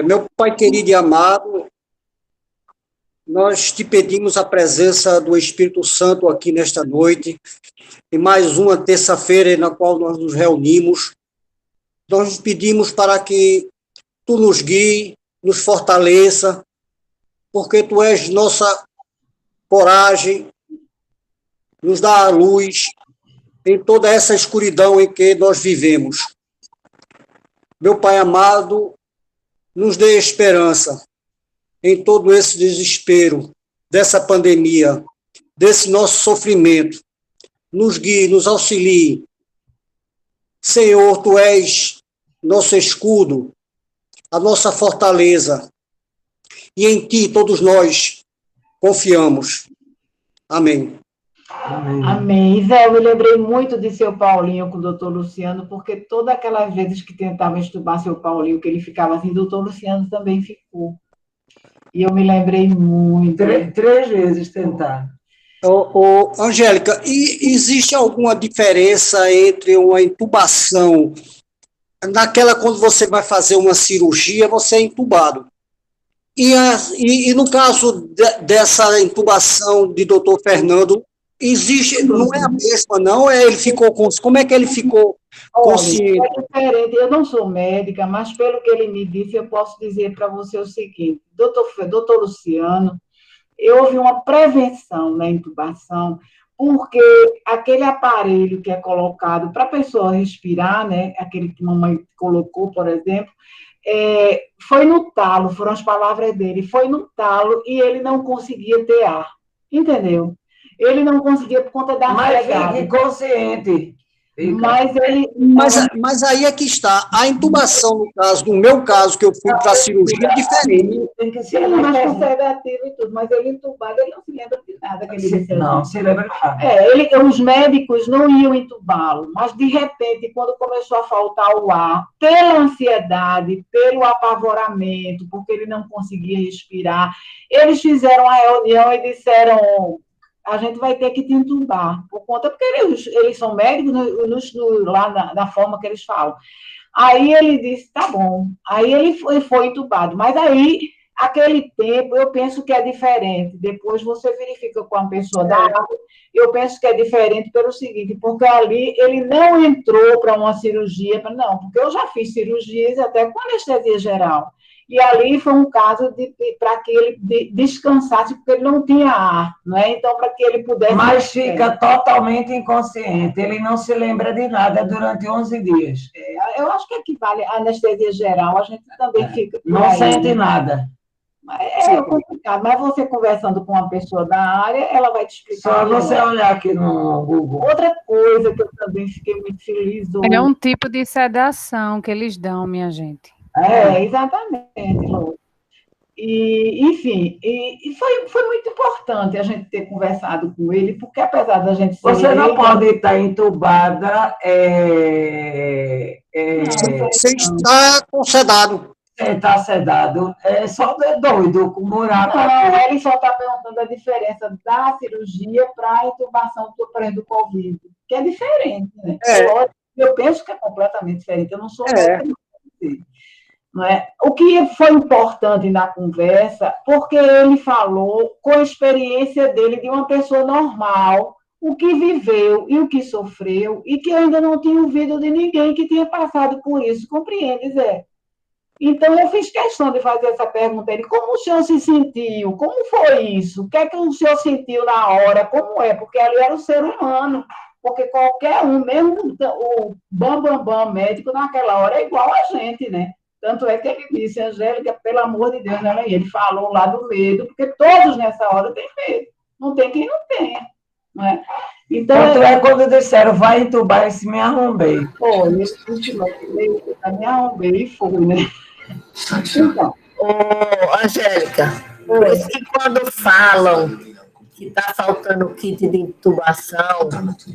Meu Pai querido e amado, nós te pedimos a presença do Espírito Santo aqui nesta noite, em mais uma terça-feira na qual nós nos reunimos. Nós nos pedimos para que tu nos guie, nos fortaleça, porque tu és nossa coragem, nos dá a luz em toda essa escuridão em que nós vivemos. Meu Pai amado, nos dê esperança em todo esse desespero, dessa pandemia, desse nosso sofrimento. Nos guie, nos auxilie. Senhor, tu és nosso escudo, a nossa fortaleza, e em ti todos nós confiamos. Amém. Amém. Zé, eu me lembrei muito de seu Paulinho com o doutor Luciano, porque todas aquelas vezes que tentava entubar seu Paulinho, que ele ficava assim, doutor Luciano também ficou. E eu me lembrei muito. Três vezes tentaram. Angélica, e existe alguma diferença entre uma intubação, naquela quando você vai fazer uma cirurgia, você é intubado, e no caso dessa intubação de doutor Fernando, existe, não é a mesma, não? Ele ficou como é que ele ficou consciente? É diferente, eu não sou médica, mas pelo que ele me disse, eu posso dizer para você o seguinte, doutor Luciano, houve uma prevenção na intubação, porque aquele aparelho que é colocado para a pessoa respirar, né, aquele que a mamãe colocou, por exemplo, foi no talo, foram as palavras dele, foi no talo e ele não conseguia ter ar, entendeu? Ele não conseguia por conta da ansiedade. Mas inconsciente. Mas aí é que está. A intubação, no caso, no meu caso, que eu fui para a cirurgia, é diferente. Tem que ser mais conservativo e tudo, mas ele intubado, ele não se lembra de nada que ele disse. Não, se lembra de nada. Os médicos não iam intubá-lo, mas de repente, quando começou a faltar o ar, pela ansiedade, pelo apavoramento, porque ele não conseguia respirar, eles fizeram a reunião e disseram: a gente vai ter que te entubar, por conta, porque eles são médicos lá na forma que eles falam. Aí ele disse, tá bom. Aí ele foi entubado. Mas aí, aquele tempo, eu penso que é diferente. Depois você verifica com a pessoa da área, eu penso que é diferente pelo seguinte, porque ali ele não entrou para uma cirurgia, não, porque eu já fiz cirurgias até com anestesia geral. E ali foi um caso para que ele descansasse, porque ele não tinha ar, não é? Então, para que ele pudesse... Mas fica totalmente inconsciente, ele não se lembra de nada durante 11 dias. Eu acho que equivale à anestesia geral, a gente também fica... Não sente nada. É complicado, mas você conversando com uma pessoa da área, ela vai te explicar. Só você olhar aqui no Google. Outra coisa que eu também fiquei muito feliz... É um tipo de sedação que eles dão, minha gente. Exatamente, Lô. E, enfim, foi muito importante a gente ter conversado com ele, porque apesar da gente ser... Você não pode estar entubada... Você está sedado. Você está sedado. É só doido, com buraco. Não, ele só está perguntando a diferença da cirurgia para a intubação do Covid, que é diferente, né? Eu penso que é completamente diferente, eu não sou médica. Não é? O que foi importante na conversa, porque ele falou com a experiência dele de uma pessoa normal, o que viveu e o que sofreu, e que ainda não tinha ouvido de ninguém que tinha passado por isso, compreende, Zé? Então, eu fiz questão de fazer essa pergunta a ele, como o senhor se sentiu? Como foi isso? O que é que o senhor sentiu na hora? Como é? Porque ali era um ser humano, porque qualquer um, mesmo o bam médico, naquela hora é igual a gente, né? Tanto é que ele disse, Angélica, pelo amor de Deus, né? Ele falou lá do medo, porque todos nessa hora têm medo. Não tem quem não tenha. Não é? Então, quando disseram, vai entubar, eu me arrombei. Foi, nesse último eu me arrombei e fui, né? Então. Angélica, por isso que quando falam que está faltando kit de intubação,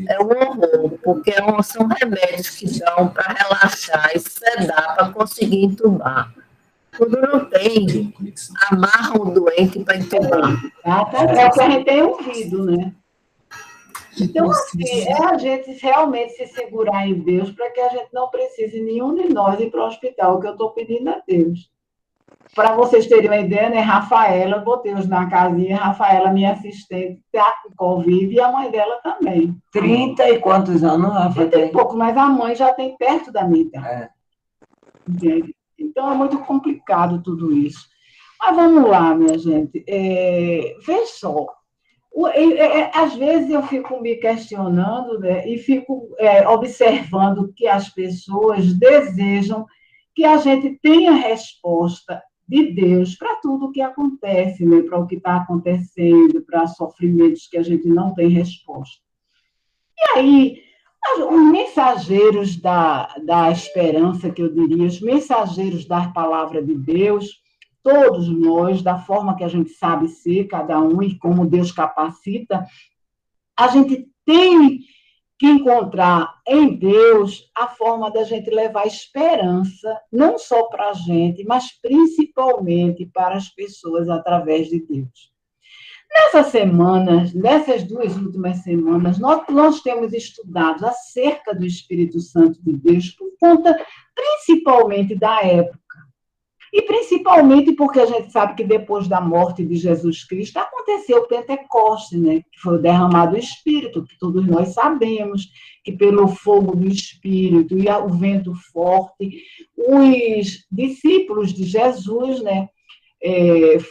é um horror, porque são remédios que dão para relaxar e sedar para conseguir intubar. Quando não tem, amarram o doente para entubar. É o que a gente tem ouvido, né? Então, assim, é a gente realmente se segurar em Deus para que a gente não precise, nenhum de nós, ir para o hospital, o que eu estou pedindo a Deus. Para vocês terem uma ideia, né, Rafaela, eu botei hoje na casinha, Rafaela, minha assistente, está com Covid, e a mãe dela também. 30 e quantos anos, Rafa? 30 e pouco, mas a mãe já tem perto da minha idade. É. Entende? Então, é muito complicado tudo isso. Mas vamos lá, minha gente. Veja só. Às vezes eu fico me questionando, né, e fico observando que as pessoas desejam que a gente tenha resposta de Deus para tudo o que acontece, né, para o que está acontecendo, para sofrimentos que a gente não tem resposta. E aí, os mensageiros da esperança, que eu diria, os mensageiros da palavra de Deus, todos nós, da forma que a gente sabe ser, cada um, e como Deus capacita, a gente tem que encontrar em Deus a forma da gente levar esperança, não só para a gente, mas principalmente para as pessoas através de Deus. Nessas 2 últimas semanas, nós temos estudado acerca do Espírito Santo de Deus por conta principalmente da época. E principalmente porque a gente sabe que depois da morte de Jesus Cristo aconteceu o Pentecostes, né? Que foi derramado o Espírito, que todos nós sabemos, que pelo fogo do Espírito e o vento forte, os discípulos de Jesus, né,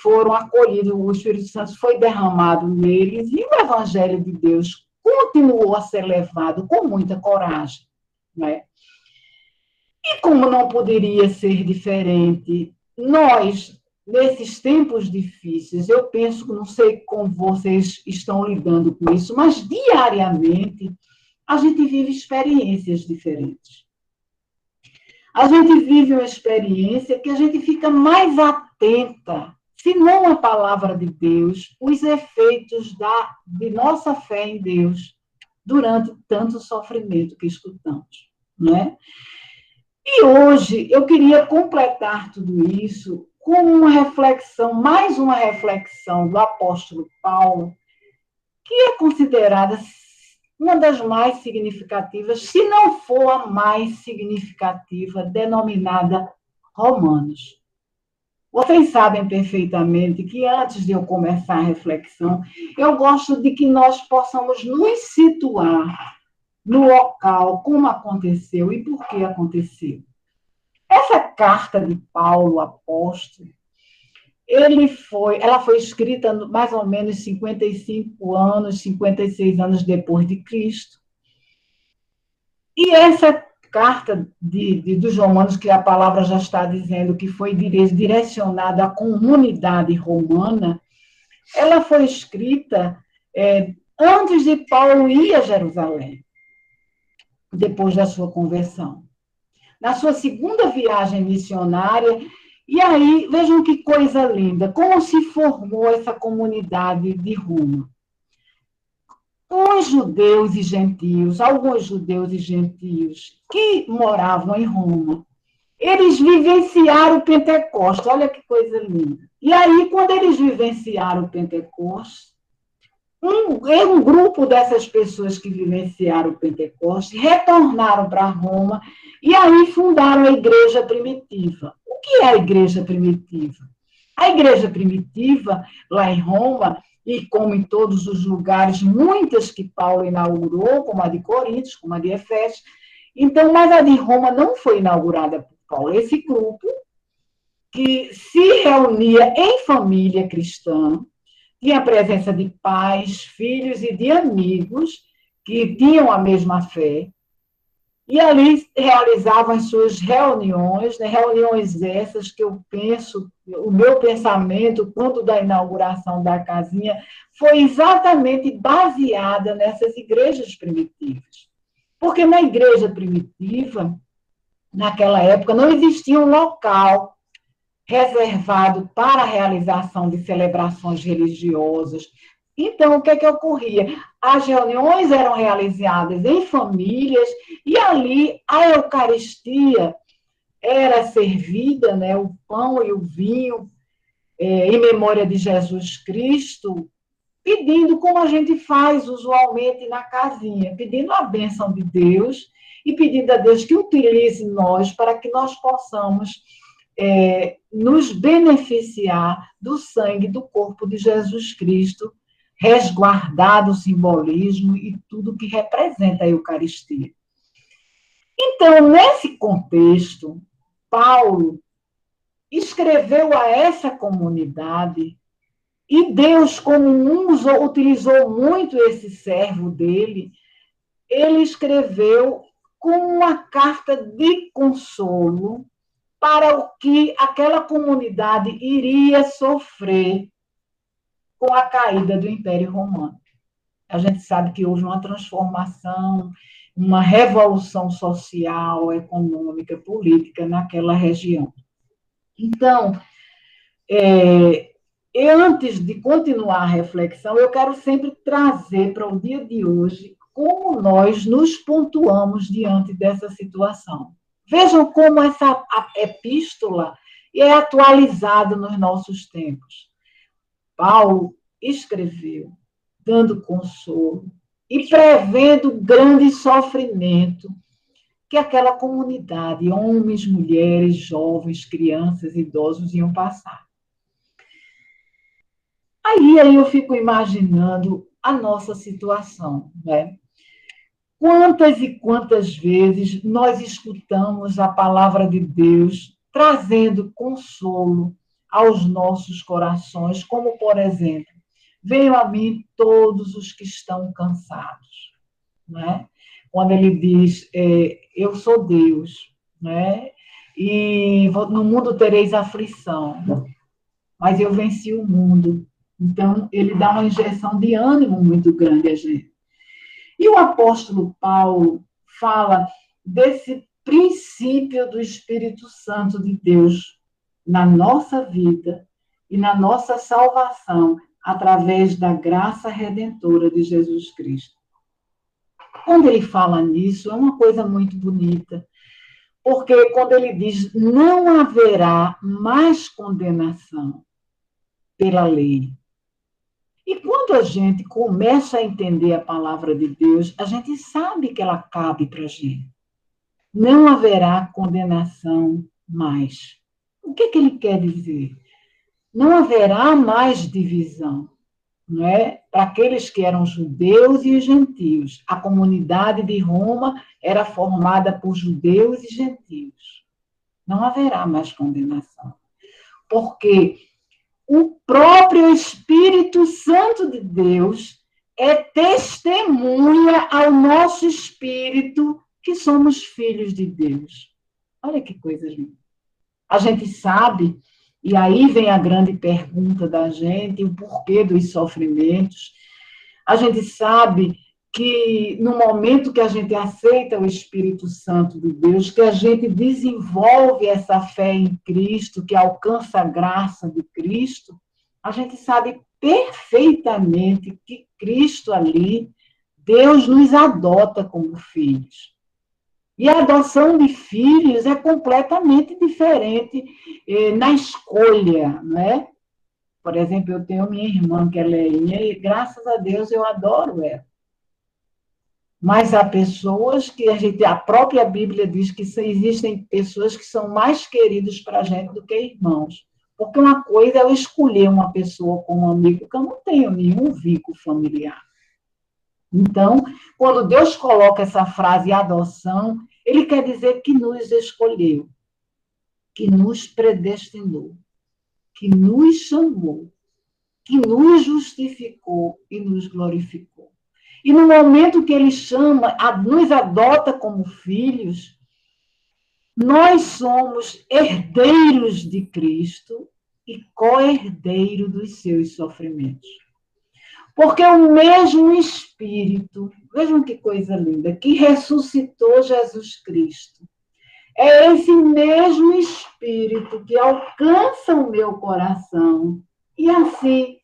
foram acolhidos, o Espírito Santo foi derramado neles e o Evangelho de Deus continuou a ser levado com muita coragem, né? E como não poderia ser diferente, nós, nesses tempos difíceis, eu penso, não sei como vocês estão lidando com isso, mas diariamente a gente vive experiências diferentes. A gente vive uma experiência que a gente fica mais atenta, se não a palavra de Deus, os efeitos de nossa fé em Deus durante tanto sofrimento que escutamos, não é? E hoje eu queria completar tudo isso com uma reflexão, mais uma reflexão do apóstolo Paulo, que é considerada uma das mais significativas, se não for a mais significativa, denominada Romanos. Vocês sabem perfeitamente que antes de eu começar a reflexão, eu gosto de que nós possamos nos situar no local, como aconteceu e por que aconteceu. Essa carta de Paulo, apóstolo, ela foi escrita mais ou menos 55 anos, 56 anos depois de Cristo. E essa carta dos Romanos, que a palavra já está dizendo que foi direcionada à comunidade romana, ela foi escrita antes de Paulo ir a Jerusalém, depois da sua conversão. Na sua segunda viagem missionária, e aí, vejam que coisa linda, como se formou essa comunidade de Roma. Alguns judeus e gentios que moravam em Roma, eles vivenciaram o Pentecostes, olha que coisa linda. E aí, quando eles vivenciaram o Pentecostes, um grupo dessas pessoas que vivenciaram o Pentecostes retornaram para Roma e aí fundaram a igreja primitiva. O que é a igreja primitiva? A igreja primitiva, lá em Roma, e como em todos os lugares, muitas que Paulo inaugurou, como a de Coríntios, como a de Efésios, então, mas a de Roma não foi inaugurada por Paulo. Esse grupo, que se reunia em família cristã, tinha a presença de pais, filhos e de amigos que tinham a mesma fé, e ali realizavam as suas reuniões, né, reuniões essas que eu penso, o meu pensamento, quando da inauguração da casinha, foi exatamente baseada nessas igrejas primitivas. Porque na igreja primitiva, naquela época, não existia um local reservado para a realização de celebrações religiosas. Então, o que é que ocorria? As reuniões eram realizadas em famílias e ali a Eucaristia era servida, né, o pão e o vinho, em memória de Jesus Cristo, pedindo, como a gente faz usualmente na casinha, pedindo a bênção de Deus e pedindo a Deus que utilize nós para que nós possamos nos beneficiar do sangue do corpo de Jesus Cristo, resguardado o simbolismo e tudo que representa a Eucaristia. Então, nesse contexto, Paulo escreveu a essa comunidade e Deus, como utilizou muito esse servo dele, ele escreveu com uma carta de consolo para o que aquela comunidade iria sofrer com a caída do Império Romano. A gente sabe que houve uma transformação, uma revolução social, econômica, política naquela região. Então, antes de continuar a reflexão, eu quero sempre trazer para o dia de hoje como nós nos pontuamos diante dessa situação. Vejam como essa epístola é atualizada nos nossos tempos. Paulo escreveu, dando consolo e prevendo grande sofrimento que aquela comunidade, homens, mulheres, jovens, crianças, idosos, iam passar. Aí eu fico imaginando a nossa situação, né? Quantas e quantas vezes nós escutamos a palavra de Deus trazendo consolo aos nossos corações, como, por exemplo, venham a mim todos os que estão cansados, né? Quando ele diz, eu sou Deus, né? E no mundo tereis aflição, mas eu venci o mundo. Então, ele dá uma injeção de ânimo muito grande a gente. E o apóstolo Paulo fala desse princípio do Espírito Santo de Deus na nossa vida e na nossa salvação através da graça redentora de Jesus Cristo. Quando ele fala nisso, é uma coisa muito bonita, porque quando ele diz não haverá mais condenação pela lei. E quando a gente começa a entender a palavra de Deus, a gente sabe que ela cabe para a gente. Não haverá condenação mais. O que ele quer dizer? Não haverá mais divisão, não é? Para aqueles que eram judeus e gentios. A comunidade de Roma era formada por judeus e gentios. Não haverá mais condenação. Porque o próprio Espírito Santo de Deus é testemunha ao nosso espírito que somos filhos de Deus. Olha que coisa linda. A gente sabe, e aí vem a grande pergunta da gente, o porquê dos sofrimentos. A gente sabe que no momento que a gente aceita o Espírito Santo de Deus, que a gente desenvolve essa fé em Cristo, que alcança a graça de Cristo, a gente sabe perfeitamente que Cristo ali, Deus nos adota como filhos. E a adoção de filhos é completamente diferente na escolha, né? Por exemplo, eu tenho minha irmã, que é Leinha, e graças a Deus eu adoro ela. Mas há pessoas que a própria Bíblia diz que existem pessoas que são mais queridos para a gente do que irmãos. Porque uma coisa é eu escolher uma pessoa como amigo, porque eu não tenho nenhum vínculo familiar. Então, quando Deus coloca essa frase adoção, ele quer dizer que nos escolheu, que nos predestinou, que nos chamou, que nos justificou e nos glorificou. E no momento que ele chama, nos adota como filhos, nós somos herdeiros de Cristo e co-herdeiro dos seus sofrimentos. Porque o mesmo Espírito, vejam que coisa linda, que ressuscitou Jesus Cristo, é esse mesmo Espírito que alcança o meu coração e assim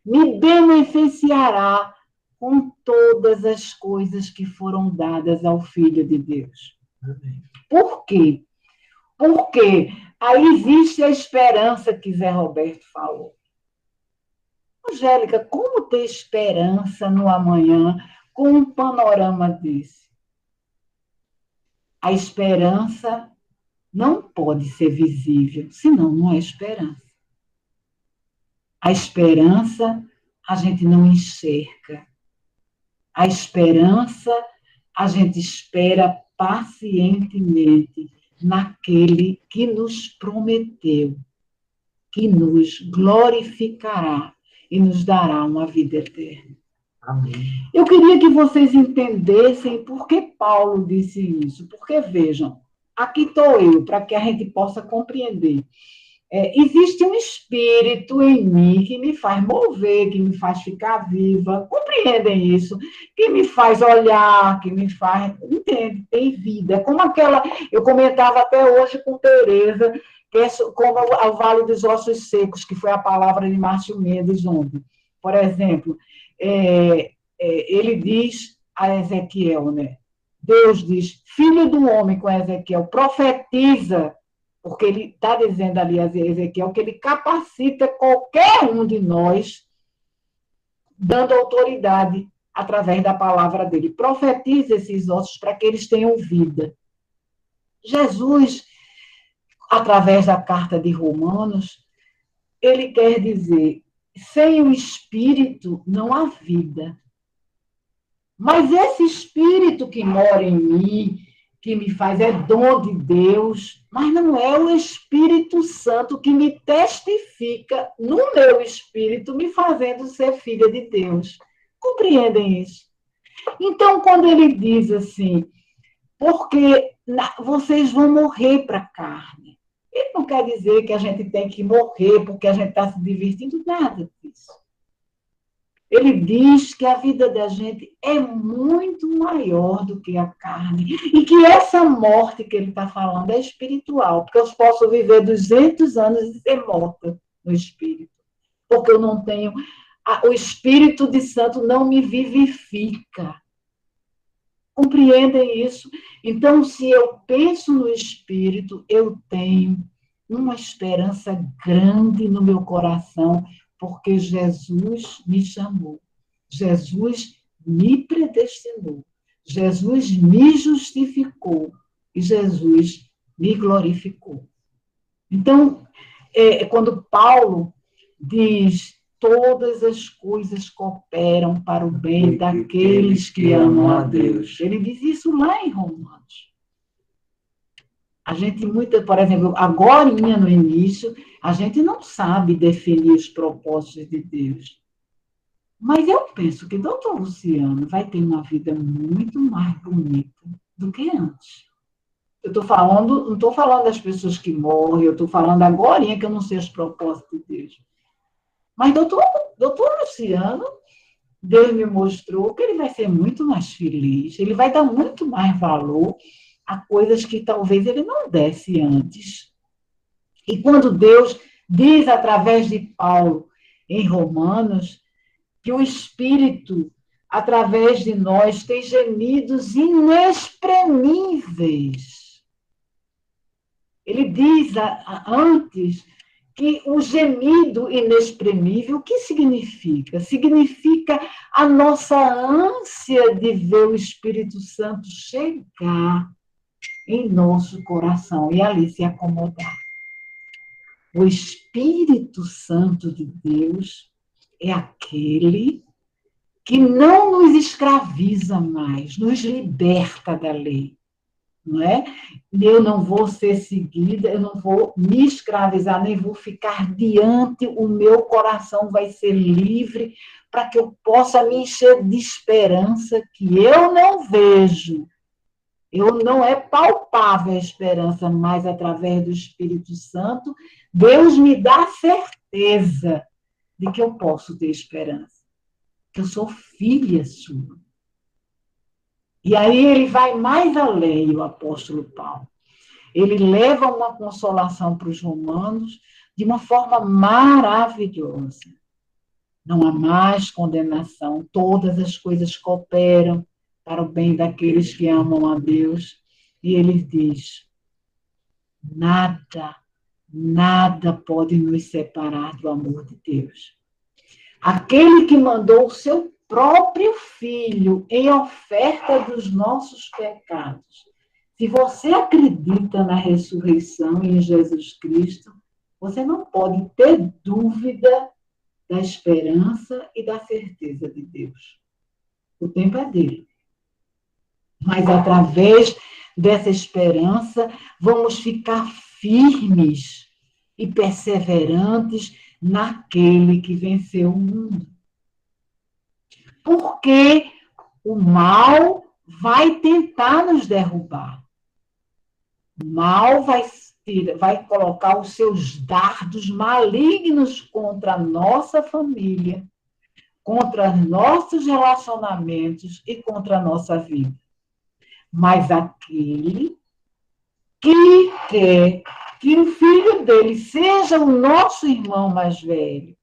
me beneficiará com todas as coisas que foram dadas ao Filho de Deus. Amém. Por quê? Porque aí existe a esperança que Zé Roberto falou. Angélica, como ter esperança no amanhã com um panorama desse? A esperança não pode ser visível, senão não é esperança. A esperança a gente não enxerga. A esperança a gente espera pacientemente naquele que nos prometeu, que nos glorificará e nos dará uma vida eterna. Amém. Eu queria que vocês entendessem por que Paulo disse isso. Porque, vejam, aqui estou eu, para que a gente possa compreender. Existe um espírito em mim que me faz mover, que me faz ficar viva. Compreendem isso? Que me faz olhar, que me faz... Entende? Tem vida. É como aquela... Eu comentava até hoje com Tereza, que é como o Vale dos Ossos Secos, que foi a palavra de Márcio Mendes ontem. Por exemplo, ele diz a Ezequiel, né? Deus diz, filho do homem com Ezequiel, profetiza, porque ele está dizendo ali a Ezequiel que ele capacita qualquer um de nós, dando autoridade através da palavra dele. Profetiza esses ossos para que eles tenham vida. Jesus, através da carta de Romanos, ele quer dizer, sem o Espírito não há vida. Mas esse Espírito que mora em mim, que me faz, é dom de Deus, mas não é o Espírito Santo que me testifica no meu espírito, me fazendo ser filha de Deus. Compreendem isso? Então, quando ele diz assim, porque vocês vão morrer para a carne, ele não quer dizer que a gente tem que morrer porque a gente está se divertindo, nada disso. Ele diz que a vida da gente é muito maior do que a carne. E que essa morte que ele está falando é espiritual. Porque eu posso viver 200 anos e ser morta no espírito. Porque eu não tenho... O Espírito de Santo não me vivifica. Compreendem isso? Então, se eu penso no espírito, eu tenho uma esperança grande no meu coração, porque Jesus me chamou, Jesus me predestinou, Jesus me justificou e Jesus me glorificou. Então, quando Paulo diz, todas as coisas cooperam para o bem daqueles que amam a Deus. Ele diz isso lá em Romanos. A gente, por exemplo, agora no início, a gente não sabe definir os propósitos de Deus. Mas eu penso que o doutor Luciano vai ter uma vida muito mais bonita do que antes. Eu estou falando, não estou falando das pessoas que morrem, eu estou falando agora que eu não sei os propósitos de Deus. Mas doutor Luciano, Deus me mostrou que ele vai ser muito mais feliz, ele vai dar muito mais valor a coisas que talvez ele não desse antes. E quando Deus diz através de Paulo em Romanos que o Espírito, através de nós, tem gemidos inexprimíveis. Ele diz antes que o gemido inexprimível, o que significa? Significa a nossa ânsia de ver o Espírito Santo chegar em nosso coração e ali se acomodar. O Espírito Santo de Deus é aquele que não nos escraviza mais, nos liberta da lei. Não é? Eu não vou ser seguida, eu não vou me escravizar, nem vou ficar diante, o meu coração vai ser livre para que eu possa me encher de esperança que eu não vejo. Não é palpável a esperança, mas através do Espírito Santo, Deus me dá certeza de que eu posso ter esperança, que eu sou filha sua. E aí ele vai mais além, o apóstolo Paulo. Ele leva uma consolação para os romanos de uma forma maravilhosa. Não há mais condenação, todas as coisas cooperam para o bem daqueles que amam a Deus. E ele diz, nada pode nos separar do amor de Deus. Aquele que mandou o seu próprio Filho em oferta dos nossos pecados, Se você acredita na ressurreição e em Jesus Cristo, você não pode ter dúvida da esperança e da certeza de Deus. O tempo é dele. Mas através dessa esperança, vamos ficar firmes e perseverantes naquele que venceu o mundo. Porque o mal vai tentar nos derrubar. O mal vai colocar os seus dardos malignos contra a nossa família, contra os nossos relacionamentos e contra a nossa vida. Mas aquele que quer que o filho dele seja o nosso irmão mais velho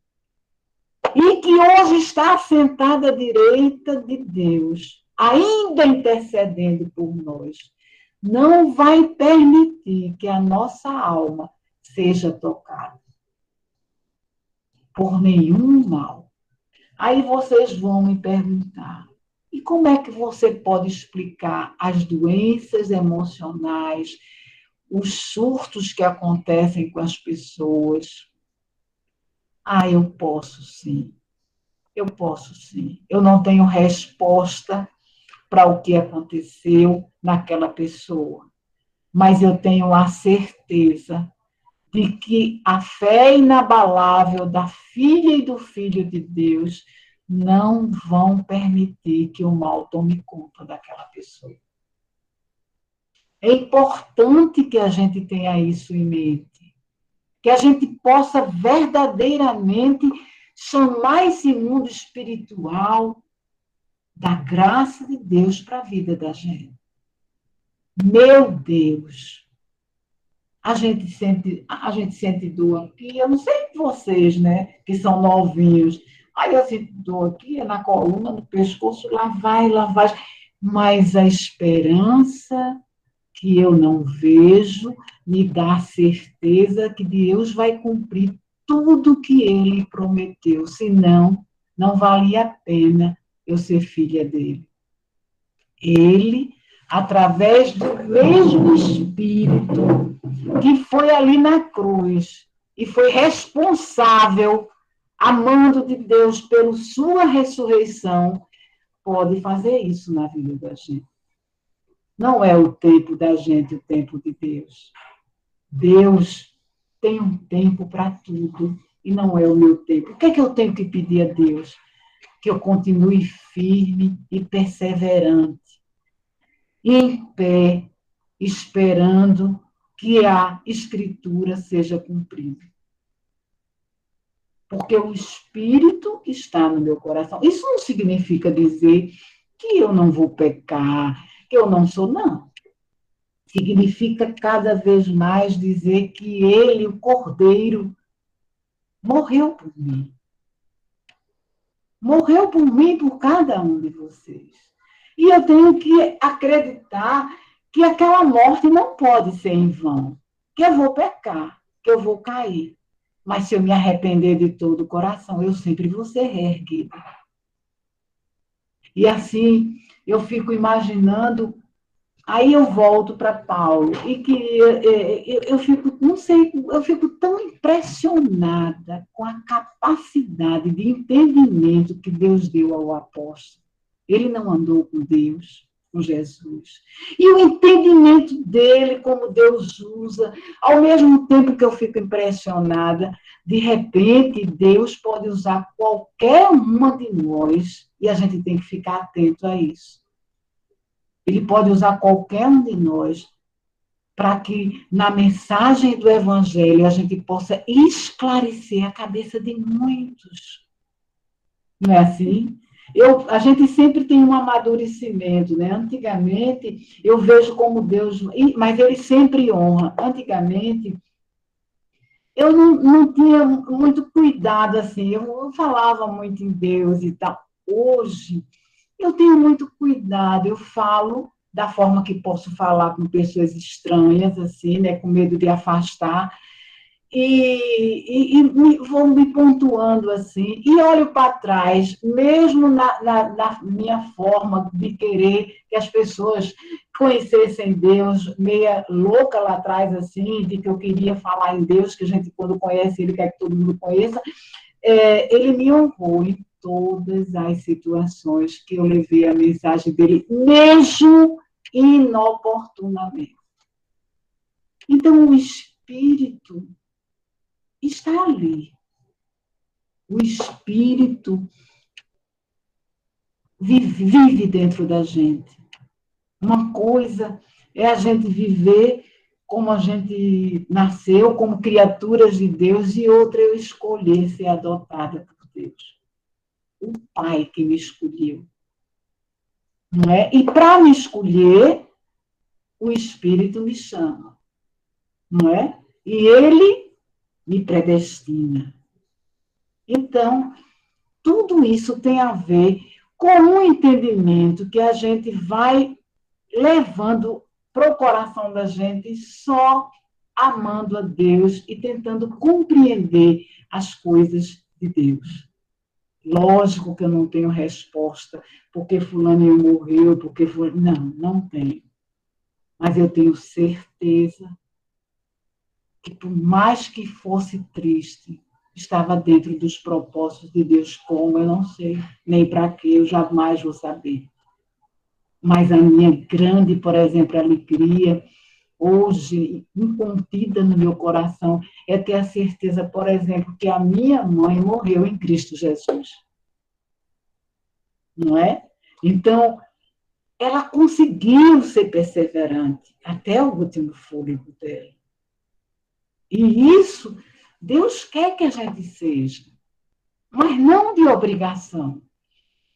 e que hoje está sentado à direita de Deus, ainda intercedendo por nós, não vai permitir que a nossa alma seja tocada por nenhum mal. Aí vocês vão me perguntar, e como é que você pode explicar as doenças emocionais, os surtos que acontecem com as pessoas? Eu posso sim. Eu posso sim. Eu não tenho resposta para o que aconteceu naquela pessoa, mas eu tenho a certeza de que a fé inabalável da filha e do filho de Deus não vão permitir que o mal tome conta daquela pessoa. É importante que a gente tenha isso em mente, que a gente possa verdadeiramente chamar esse mundo espiritual da graça de Deus para a vida da gente. Meu Deus! A gente sente dor aqui, eu não sei de vocês, né, que são novinhos. Aí eu sinto dor aqui, na coluna, no pescoço, lá vai. Mas a esperança que eu não vejo me dá certeza que Deus vai cumprir tudo que Ele prometeu, senão não valia a pena eu ser filha dele. Ele, através do mesmo Espírito que foi ali na cruz e foi responsável, amando de Deus pela sua ressurreição, pode fazer isso na vida da gente. Não é o tempo da gente, o tempo de Deus. Deus tem um tempo para tudo e não é o meu tempo. O que é que eu tenho que pedir a Deus? Que eu continue firme e perseverante, em pé, esperando que a Escritura seja cumprida. Porque o Espírito está no meu coração. Isso não significa dizer que eu não vou pecar, que eu não sou, não. Significa cada vez mais dizer que Ele, o Cordeiro, morreu por mim. Morreu por mim, por cada um de vocês. E eu tenho que acreditar que aquela morte não pode ser em vão, que eu vou pecar, que eu vou cair. Mas se eu me arrepender de todo o coração, eu sempre vou ser reerguida. E assim, eu fico imaginando, aí eu volto para Paulo, e que eu fico, não sei, eu fico tão impressionada com a capacidade de entendimento que Deus deu ao apóstolo. Ele não andou com Deus, com Jesus. E o entendimento dele, como Deus usa, ao mesmo tempo que eu fico impressionada, de repente Deus pode usar qualquer uma de nós, e a gente tem que ficar atento a isso. Ele pode usar qualquer um de nós para que, na mensagem do Evangelho, a gente possa esclarecer a cabeça de muitos. Não é assim? A gente sempre tem um amadurecimento, né? Antigamente, eu vejo como Deus... Mas Ele sempre honra. Antigamente, eu não tinha muito cuidado, assim. Eu falava muito em Deus e tal. Hoje, eu tenho muito cuidado. Eu falo da forma que posso falar com pessoas estranhas, assim, né? Com medo de afastar. vou me pontuando assim, e olho para trás, mesmo na minha forma de querer que as pessoas conhecessem Deus, meia louca lá atrás, assim, de que eu queria falar em Deus, que a gente, quando conhece Ele, quer que todo mundo conheça, Ele me honrou em todas as situações que eu levei a mensagem dele, mesmo inoportunamente. Então, o Espírito está ali. O Espírito vive dentro da gente. Uma coisa é a gente viver como a gente nasceu, como criaturas de Deus, e outra é eu escolher ser adotada por Deus. O Pai que me escolheu. Não é? E para me escolher, o Espírito me chama. Não é? E ele me predestina. Então, tudo isso tem a ver com um entendimento que a gente vai levando para o coração da gente só amando a Deus e tentando compreender as coisas de Deus. Lógico que eu não tenho resposta, porque fulano morreu, porque fulano... Não tenho. Mas eu tenho certeza que, por mais que fosse triste, estava dentro dos propósitos de Deus. Como, eu não sei, nem para quê, eu jamais vou saber. Mas a minha grande, por exemplo, alegria, hoje, incontida no meu coração, é ter a certeza, por exemplo, que a minha mãe morreu em Cristo Jesus. Não é? Então, ela conseguiu ser perseverante até o último fôlego dela. E isso, Deus quer que a gente seja, mas não de obrigação.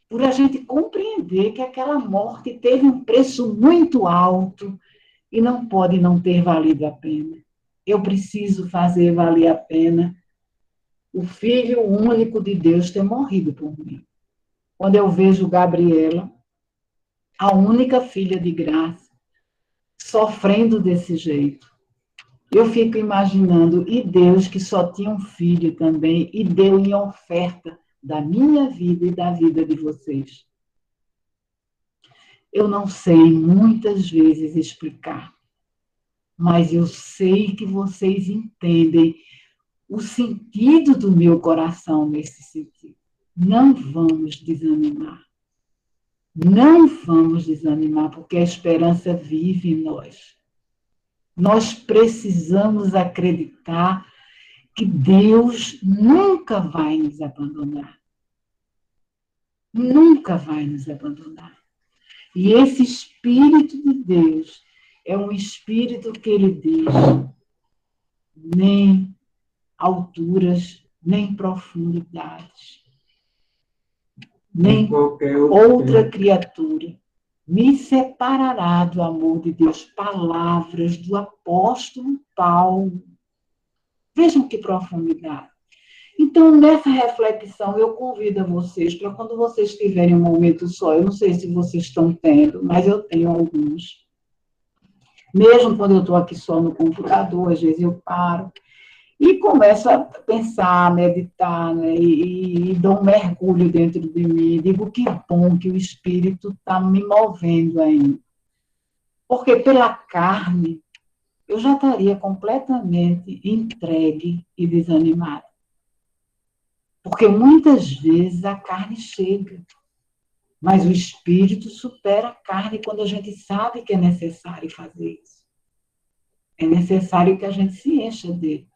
Por a gente compreender que aquela morte teve um preço muito alto e não pode não ter valido a pena. Eu preciso fazer valer a pena o Filho único de Deus ter morrido por mim. Quando eu vejo Gabriela, a única filha de graça, sofrendo desse jeito, eu fico imaginando, e Deus, que só tinha um filho também, e deu em oferta da minha vida e da vida de vocês. Eu não sei muitas vezes explicar, mas eu sei que vocês entendem o sentido do meu coração nesse sentido. Não vamos desanimar. Não vamos desanimar, porque a esperança vive em nós. Nós precisamos acreditar que Deus nunca vai nos abandonar. Nunca vai nos abandonar. E esse Espírito de Deus é um Espírito que ele diz, nem alturas, nem profundidades, nem qualquer outra criatura me separará do amor de Deus. Palavras do apóstolo Paulo. Vejam que profundidade. Então, nessa reflexão, eu convido a vocês, para quando vocês tiverem um momento só, eu não sei se vocês estão tendo, mas eu tenho alguns. Mesmo quando eu estou aqui só no computador, às vezes eu paro e começo a pensar, a meditar, né? E dou um mergulho dentro de mim. Digo, que bom que o Espírito está me movendo ainda. Porque pela carne, eu já estaria completamente entregue e desanimada. Porque muitas vezes a carne chega, mas o Espírito supera a carne quando a gente sabe que é necessário fazer isso. É necessário que a gente se encha dele.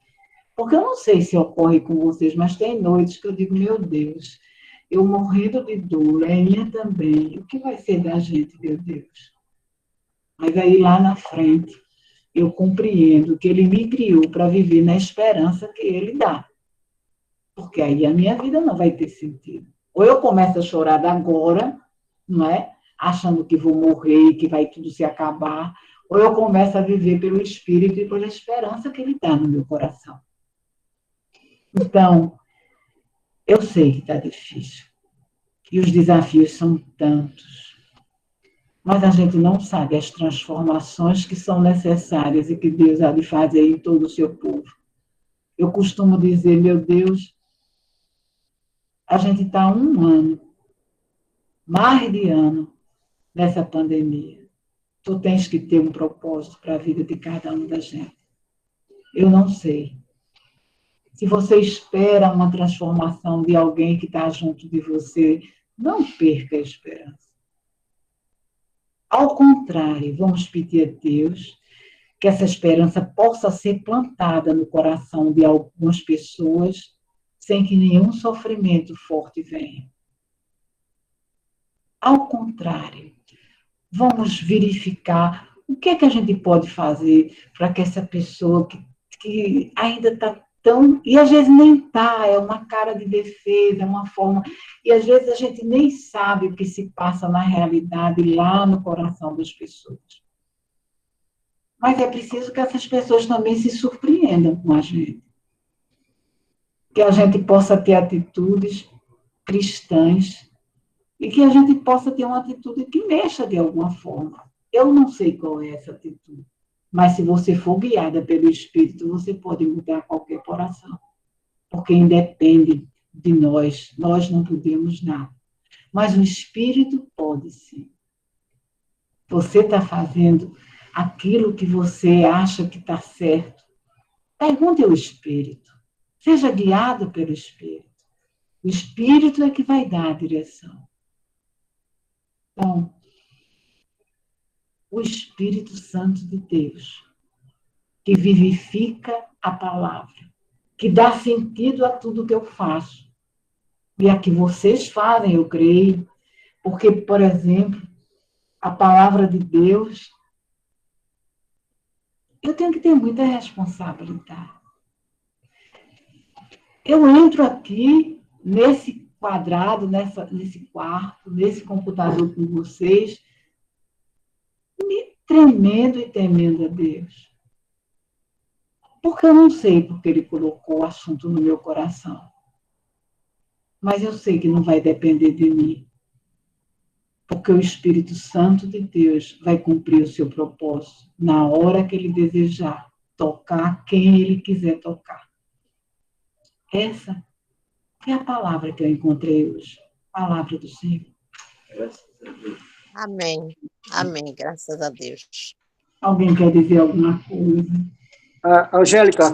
Porque eu não sei se ocorre com vocês, mas tem noites que eu digo, meu Deus, eu morrendo de dor, é minha também. O que vai ser da gente, meu Deus? Mas aí lá na frente, eu compreendo que ele me criou para viver na esperança que ele dá. Porque aí a minha vida não vai ter sentido. Ou eu começo a chorar da agora, não é? Achando que vou morrer, que vai tudo se acabar, ou eu começo a viver pelo Espírito e pela esperança que ele dá no meu coração. Então, eu sei que está difícil. E os desafios são tantos. Mas a gente não sabe as transformações que são necessárias e que Deus há de fazer em todo o seu povo. Eu costumo dizer, meu Deus, a gente está há 1 ano, mais de ano, nessa pandemia. Tu tens que ter um propósito para a vida de cada um da gente. Eu não sei. Se você espera uma transformação de alguém que está junto de você, não perca a esperança. Ao contrário, vamos pedir a Deus que essa esperança possa ser plantada no coração de algumas pessoas sem que nenhum sofrimento forte venha. Ao contrário, vamos verificar o que é que a gente pode fazer para que essa pessoa que ainda está tão... E às vezes nem está, é uma cara de defesa, é uma forma... E às vezes a gente nem sabe o que se passa na realidade lá no coração das pessoas. Mas é preciso que essas pessoas também se surpreendam com a gente. Que a gente possa ter atitudes cristãs e que a gente possa ter uma atitude que mexa de alguma forma. Eu não sei qual é essa atitude, mas se você for guiada pelo Espírito, você pode mudar qualquer coração, porque independe de nós não podemos nada. Mas o Espírito pode sim. Você está fazendo aquilo que você acha que está certo. Pergunte ao Espírito. Seja guiado pelo Espírito. O Espírito é que vai dar a direção. Então, o Espírito Santo de Deus, que vivifica a palavra, que dá sentido a tudo que eu faço. E a que vocês fazem, eu creio, porque, por exemplo, a palavra de Deus, eu tenho que ter muita responsabilidade. Eu entro aqui, nesse quadrado, nesse quarto, nesse computador com vocês, me tremendo e temendo a Deus. Porque eu não sei porque Ele colocou o assunto no meu coração. Mas eu sei que não vai depender de mim. Porque o Espírito Santo de Deus vai cumprir o seu propósito na hora que Ele desejar, tocar quem Ele quiser tocar. Essa é a palavra que eu encontrei hoje. Palavra do Senhor. Graças a Deus. Amém. Amém, graças a Deus. Alguém quer dizer alguma coisa? Angélica,